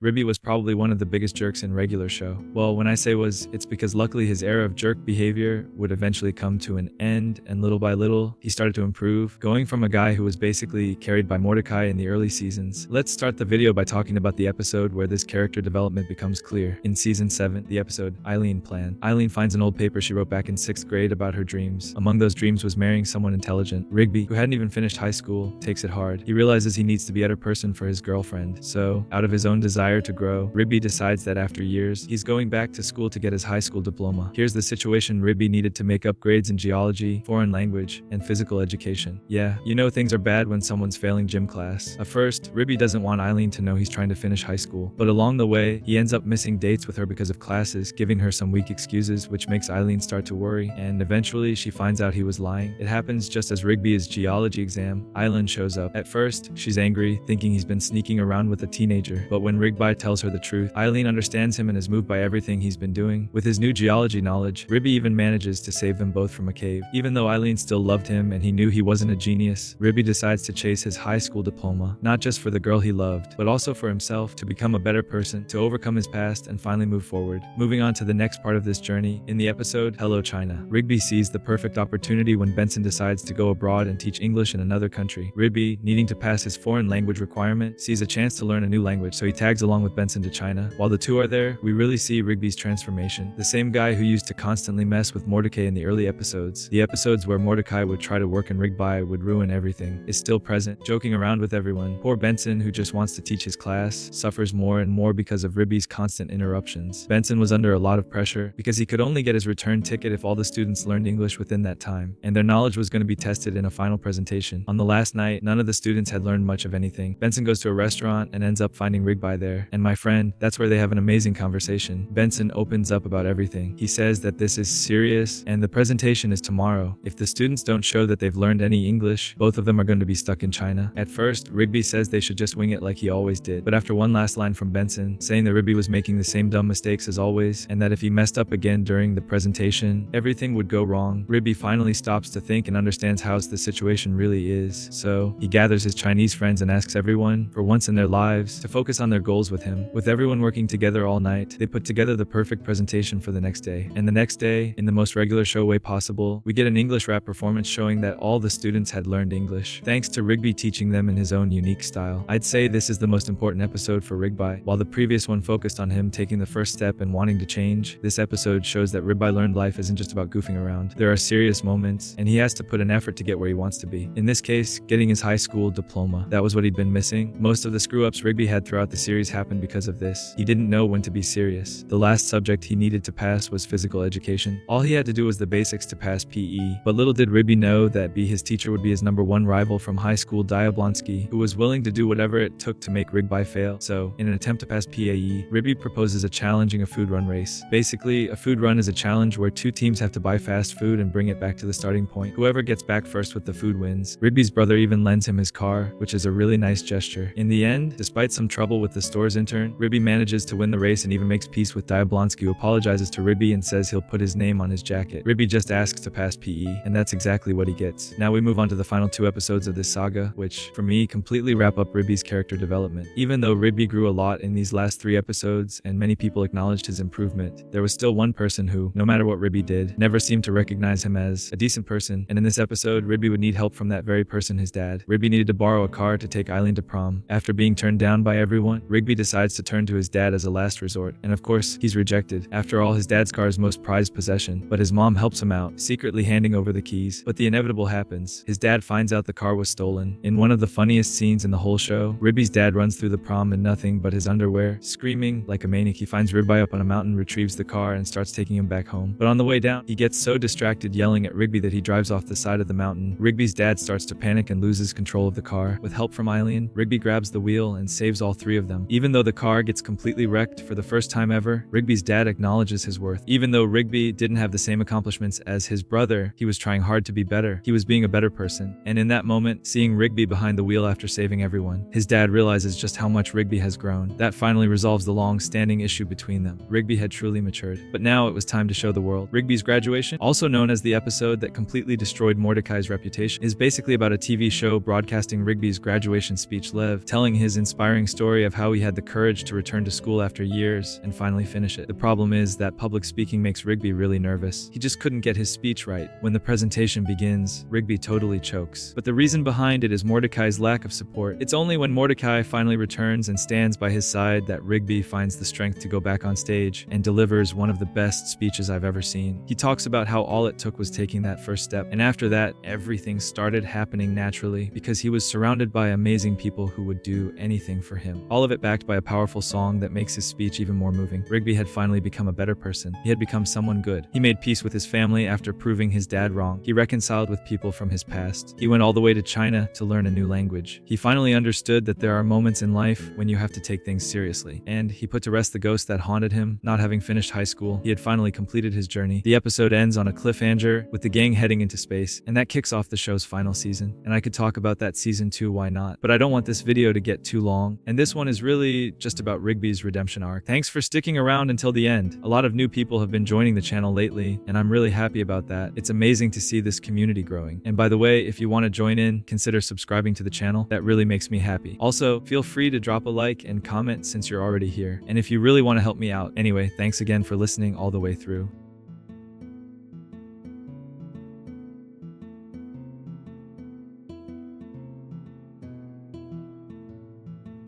Rigby was probably one of the biggest jerks in regular show. Well, when I say was, it's because luckily his era of jerk behavior would eventually come to an end, and little by little, he started to improve, going from a guy who was basically carried by Mordecai in the early seasons. Let's start the video by talking about the episode where this character development becomes clear. In season 7, the episode, Eileen Plan. Eileen finds an old paper she wrote back in 6th grade about her dreams. Among those dreams was marrying someone intelligent. Rigby, who hadn't even finished high school, takes it hard. He realizes he needs to be a better person for his girlfriend. So, out of his own desire to grow, Rigby decides that after years, he's going back to school to get his high school diploma. Here's the situation: Rigby needed to make upgrades in geology, foreign language, and physical education. Yeah, you know things are bad when someone's failing gym class. At first, Rigby doesn't want Eileen to know he's trying to finish high school, but along the way, he ends up missing dates with her because of classes, giving her some weak excuses, which makes Eileen start to worry, and eventually she finds out he was lying. It happens just as Rigby's geology exam. Eileen shows up. At first, she's angry, thinking he's been sneaking around with a teenager, but when Rigby tells her the truth, Eileen understands him and is moved by everything he's been doing. With his new geology knowledge, Rigby even manages to save them both from a cave. Even though Eileen still loved him and he knew he wasn't a genius, Rigby decides to chase his high school diploma, not just for the girl he loved, but also for himself, to become a better person, to overcome his past and finally move forward. Moving on to the next part of this journey, in the episode, Hello China. Rigby sees the perfect opportunity when Benson decides to go abroad and teach English in another country. Rigby, needing to pass his foreign language requirement, sees a chance to learn a new language, so he tags along with Benson to China. While the two are there, we really see Rigby's transformation. The same guy who used to constantly mess with Mordecai in the early episodes, the episodes where Mordecai would try to work and Rigby would ruin everything, is still present, joking around with everyone. Poor Benson, who just wants to teach his class, suffers more and more because of Rigby's constant interruptions. Benson was under a lot of pressure because he could only get his return ticket if all the students learned English within that time, and their knowledge was going to be tested in a final presentation. On the last night, none of the students had learned much of anything. Benson goes to a restaurant and ends up finding Rigby there, and my friend, that's where they have an amazing conversation. Benson opens up about everything. He says that this is serious and the presentation is tomorrow. If the students don't show that they've learned any English, both of them are going to be stuck in China. At first, Rigby says they should just wing it like he always did, but after one last line from Benson, saying that Rigby was making the same dumb mistakes as always, and that if he messed up again during the presentation, everything would go wrong, Rigby finally stops to think and understands how the situation really is. So, he gathers his Chinese friends and asks everyone, for once in their lives, to focus on their goals with him. With everyone working together all night, they put together the perfect presentation for the next day. And the next day, in the most regular show way possible, we get an English rap performance showing that all the students had learned English, thanks to Rigby teaching them in his own unique style. I'd say this is the most important episode for Rigby. While the previous one focused on him taking the first step and wanting to change, this episode shows that Rigby learned life isn't just about goofing around. There are serious moments, and he has to put an effort to get where he wants to be. In this case, getting his high school diploma. That was what he'd been missing. Most of the screw-ups Rigby had throughout the series happened because of this. He didn't know when to be serious. The last subject he needed to pass was physical education. All he had to do was the basics to pass PE, but little did Rigby know that his teacher would be his #1 rival from high school, Diablonsky, who was willing to do whatever it took to make Rigby fail. So, in an attempt to pass PAE, Rigby proposes a challenging a food run race. Basically, a food run is a challenge where two teams have to buy fast food and bring it back to the starting point. Whoever gets back first with the food wins. Rigby's brother even lends him his car, which is a really nice gesture. In the end, despite some trouble with the store's intern, Rigby manages to win the race and even makes peace with Diablonsky, who apologizes to Rigby and says he'll put his name on his jacket. Rigby just asks to pass PE, and that's exactly what he gets. Now we move on to the final 2 episodes of this saga, which, for me, completely wrap up Rigby's character development. Even though Rigby grew a lot in these last 3 episodes, and many people acknowledged his improvement, there was still one person who, no matter what Rigby did, never seemed to recognize him as a decent person, and in this episode, Rigby would need help from that very person, his dad. Rigby needed to borrow a car to take Eileen to prom. After being turned down by everyone, Rigby decides to turn to his dad as a last resort, and of course, he's rejected. After all, his dad's car is most prized possession, but his mom helps him out, secretly handing over the keys. But the inevitable happens. His dad finds out the car was stolen. In one of the funniest scenes in the whole show, Rigby's dad runs through the prom in nothing but his underwear, screaming like a maniac. He finds Rigby up on a mountain, retrieves the car, and starts taking him back home. But on the way down, he gets so distracted yelling at Rigby that he drives off the side of the mountain. Rigby's dad starts to panic and loses control of the car. With help from Eileen, Rigby grabs the wheel and saves all 3 of them. Even though the car gets completely wrecked for the first time ever, Rigby's dad acknowledges his worth. Even though Rigby didn't have the same accomplishments as his brother, he was trying hard to be better. He was being a better person. And in that moment, seeing Rigby behind the wheel after saving everyone, his dad realizes just how much Rigby has grown. That finally resolves the long-standing issue between them. Rigby had truly matured. But now it was time to show the world. Rigby's graduation, also known as the episode that completely destroyed Mordecai's reputation, is basically about a TV show broadcasting Rigby's graduation speech, telling his inspiring story of how he had the courage to return to school after years and finally finish it. The problem is that public speaking makes Rigby really nervous. He just couldn't get his speech right. When the presentation begins, Rigby totally chokes. But the reason behind it is Mordecai's lack of support. It's only when Mordecai finally returns and stands by his side that Rigby finds the strength to go back on stage and delivers one of the best speeches I've ever seen. He talks about how all it took was taking that first step, and after that, everything started happening naturally because he was surrounded by amazing people who would do anything for him. All of it backed by a powerful song that makes his speech even more moving. Rigby had finally become a better person. He had become someone good. He made peace with his family after proving his dad wrong. He reconciled with people from his past. He went all the way to China to learn a new language. He finally understood that there are moments in life when you have to take things seriously. And he put to rest the ghost that haunted him. Not having finished high school, he had finally completed his journey. The episode ends on a cliffhanger with the gang heading into space, and that kicks off the show's final season. And I could talk about that season 2, why not? But I don't want this video to get too long, and this one is really just about Rigby's redemption arc. Thanks for sticking around until the end. A lot of new people have been joining the channel lately, and I'm really happy about that. It's amazing to see this community growing. And by the way, if you want to join in, consider subscribing to the channel. That really makes me happy. Also, feel free to drop a like and comment since you're already here. And if you really want to help me out. Anyway, thanks again for listening all the way through.